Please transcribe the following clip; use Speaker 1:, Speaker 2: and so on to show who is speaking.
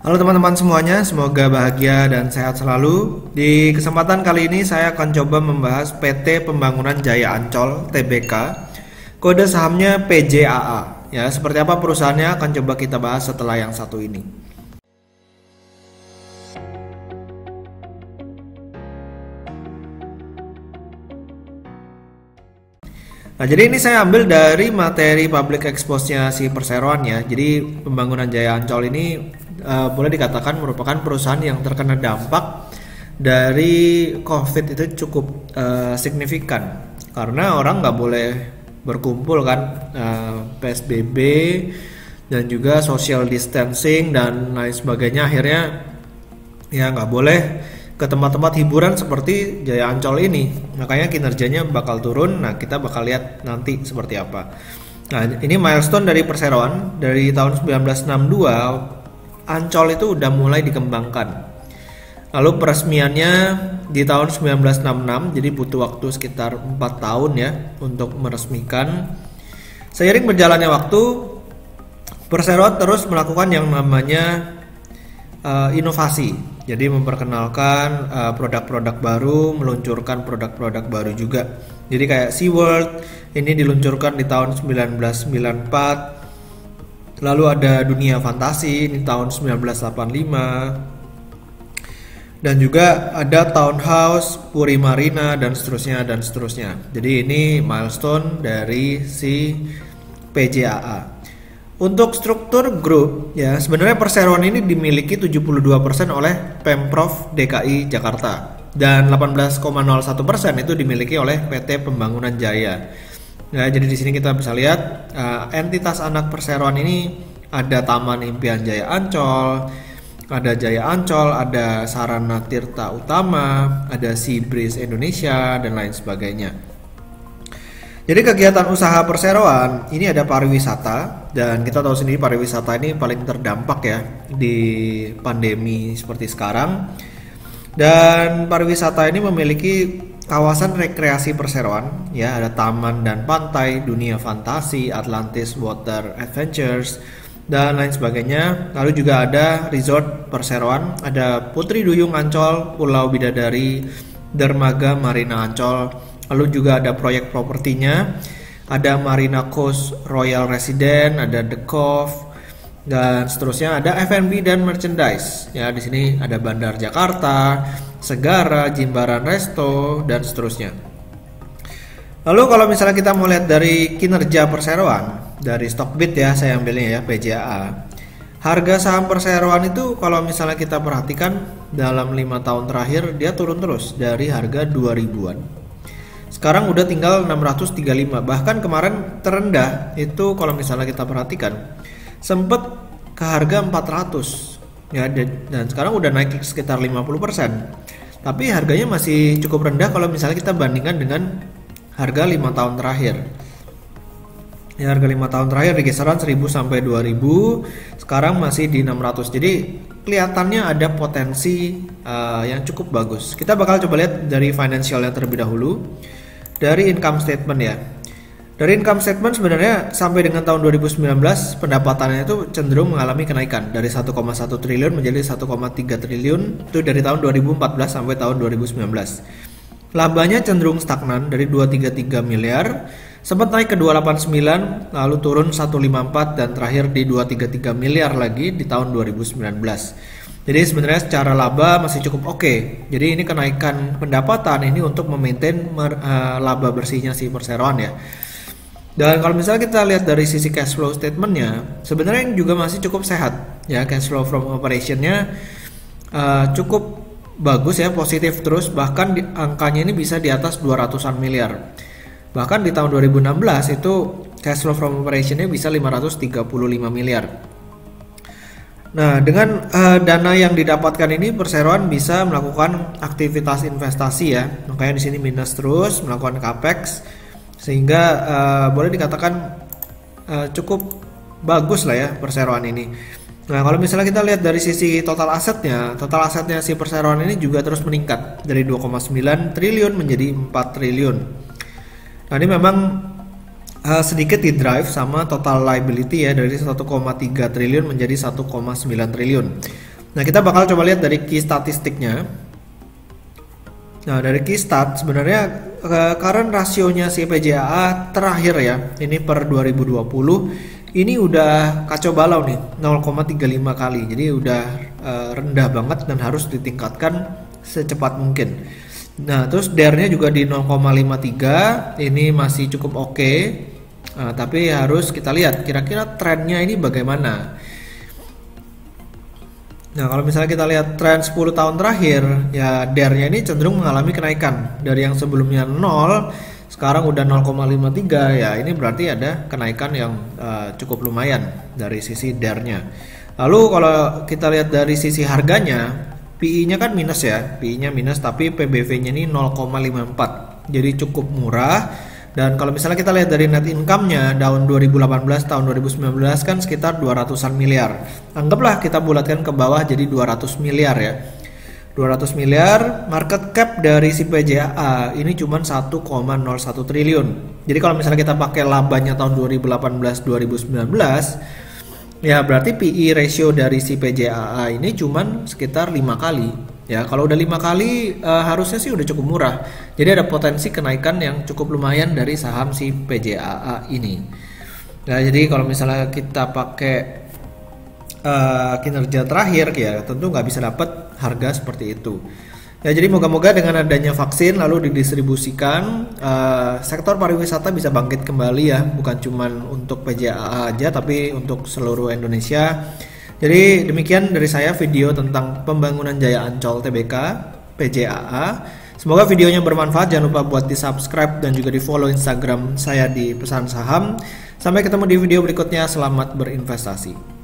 Speaker 1: Halo teman-teman semuanya, semoga bahagia dan sehat selalu. Di kesempatan kali ini saya akan coba membahas PT Pembangunan Jaya Ancol (TBK). Kode sahamnya PJAA. Ya, seperti apa perusahaannya akan coba kita bahas setelah yang satu ini. Nah, jadi ini saya ambil dari materi public expose-nya si perseroan ya. Jadi Pembangunan Jaya Ancol ini boleh dikatakan merupakan perusahaan yang terkena dampak dari COVID itu cukup signifikan. Karena orang nggak boleh berkumpul kan, PSBB dan juga social distancing dan lain sebagainya. Akhirnya ya nggak boleh ke tempat-tempat hiburan seperti Jaya Ancol ini, makanya kinerjanya bakal turun. Nah, kita bakal lihat nanti seperti apa. Nah, ini milestone dari perseroan dari tahun 1962, Ancol itu udah mulai dikembangkan. Lalu peresmiannya di tahun 1966, jadi butuh waktu sekitar 4 tahun ya untuk meresmikan. Seiring berjalannya waktu, perseroan terus melakukan yang namanya inovasi. Jadi memperkenalkan produk-produk baru, meluncurkan produk-produk baru juga. Jadi kayak SeaWorld ini diluncurkan di tahun 1994. Lalu ada Dunia Fantasi di tahun 1985. Dan juga ada Townhouse, Puri Marina dan seterusnya dan seterusnya. Jadi ini milestone dari si PJAA. Untuk struktur grup ya, sebenarnya perseroan ini dimiliki 72% oleh Pemprov DKI Jakarta dan 18,01% itu dimiliki oleh PT Pembangunan Jaya. Nah, jadi di sini kita bisa lihat entitas anak perseroan ini ada Taman Impian Jaya Ancol, ada Jaya Ancol, ada Sarana Tirta Utama, ada Sea Breeze Indonesia dan lain sebagainya. Jadi kegiatan usaha perseroan ini ada pariwisata, dan kita tahu sendiri pariwisata ini paling terdampak ya di pandemi seperti sekarang. Dan pariwisata ini memiliki kawasan rekreasi perseroan ya, ada taman dan pantai, Dunia Fantasi, Atlantis Water Adventures dan lain sebagainya. Lalu juga ada resort perseroan, ada Putri Duyung Ancol, Pulau Bidadari, Dermaga Marina Ancol. Lalu juga ada proyek propertinya, ada Marina Coast Royal Resident, ada The Cove dan seterusnya, ada F&B dan merchandise. Ya, di sini ada Bandar Jakarta, Segara, Jimbaran Resto dan seterusnya. Lalu kalau misalnya kita mau lihat dari kinerja perseroan dari Stockbit ya, saya ambilnya ya PJAA. Harga saham perseroan itu kalau misalnya kita perhatikan dalam 5 tahun terakhir dia turun terus dari harga 2000-an. Sekarang udah tinggal 635. Bahkan kemarin terendah itu kalau misalnya kita perhatikan sempet ke harga 400 ya, dan sekarang udah naik sekitar 50%. Tapi harganya masih cukup rendah kalau misalnya kita bandingkan dengan harga 5 tahun terakhir. Ya, harga 5 tahun terakhir di kisaran 1000 sampai 2000, sekarang masih di 600. Jadi kelihatannya ada potensi yang cukup bagus. Kita bakal coba lihat dari financialnya terlebih dahulu. Dari income statement ya. Dari income statement sebenarnya sampai dengan tahun 2019 pendapatannya itu cenderung mengalami kenaikan dari 1,1 triliun menjadi 1,3 triliun itu dari tahun 2014 sampai tahun 2019. Labanya cenderung stagnan dari 233 miliar, sempat naik ke 289, lalu turun 154 dan terakhir di 233 miliar lagi di tahun 2019. Jadi sebenarnya secara laba masih cukup oke. Jadi ini kenaikan pendapatan ini untuk memaintain laba bersihnya si perseroan ya. Dan kalau misalnya kita lihat dari sisi cash flow statementnya, sebenarnya juga masih cukup sehat ya. Cash flow from operationnya cukup bagus ya, positif terus. Bahkan angkanya ini bisa di atas 200-an miliar. Bahkan di tahun 2016 itu cash flow from operationnya bisa 535 miliar. Nah, dengan dana yang didapatkan ini perseroan bisa melakukan aktivitas investasi ya. Makanya di sini minus terus melakukan capex sehingga boleh dikatakan cukup bagus lah ya perseroan ini. Nah, kalau misalnya kita lihat dari sisi total asetnya si perseroan ini juga terus meningkat dari 2,9 triliun menjadi 4 triliun. Nah, ini memang sedikit di drive sama total liability ya, dari 1,3 triliun menjadi 1,9 triliun. Nah, kita bakal coba lihat dari key statistiknya. Nah, dari key stat sebenarnya current rasionya si PJAA terakhir ya, ini per 2020 ini udah kacau balau nih, 0,35 kali. Jadi udah rendah banget dan harus ditingkatkan secepat mungkin. Nah, terus DER-nya juga di 0,53, ini masih cukup oke. Tapi harus kita lihat kira-kira trennya ini bagaimana. Nah, kalau misalnya kita lihat tren 10 tahun terakhir, ya DER-nya ini cenderung mengalami kenaikan. Dari yang sebelumnya 0, sekarang udah 0,53, ya ini berarti ada kenaikan yang cukup lumayan dari sisi DER-nya. Lalu kalau kita lihat dari sisi harganya, PI-nya kan minus ya, PI-nya minus tapi PBV-nya ini 0,54. Jadi cukup murah. Dan kalau misalnya kita lihat dari net income-nya tahun 2018 tahun 2019 kan sekitar 200-an miliar. Anggaplah kita bulatkan ke bawah jadi 200 miliar ya. 200 miliar, market cap dari si PJAA ini cuma 1,01 triliun. Jadi kalau misalnya kita pakai labanya tahun 2018-2019, ya berarti PE ratio dari si PJAA ini cuma sekitar 5 kali. Ya, kalau udah 5 kali harusnya sih udah cukup murah. Jadi ada potensi kenaikan yang cukup lumayan dari saham si PJAA ini. Nah, jadi kalau misalnya kita pakai kinerja terakhir ya tentu nggak bisa dapat harga seperti itu. Ya, jadi moga-moga dengan adanya vaksin lalu didistribusikan, sektor pariwisata bisa bangkit kembali ya, bukan cuman untuk PJAA aja tapi untuk seluruh Indonesia. Jadi demikian dari saya video tentang pembangunan Jaya Ancol Tbk PJAA. Semoga videonya bermanfaat. Jangan lupa buat di subscribe dan juga di follow Instagram saya di Pesan Saham. Sampai ketemu di video berikutnya. Selamat berinvestasi.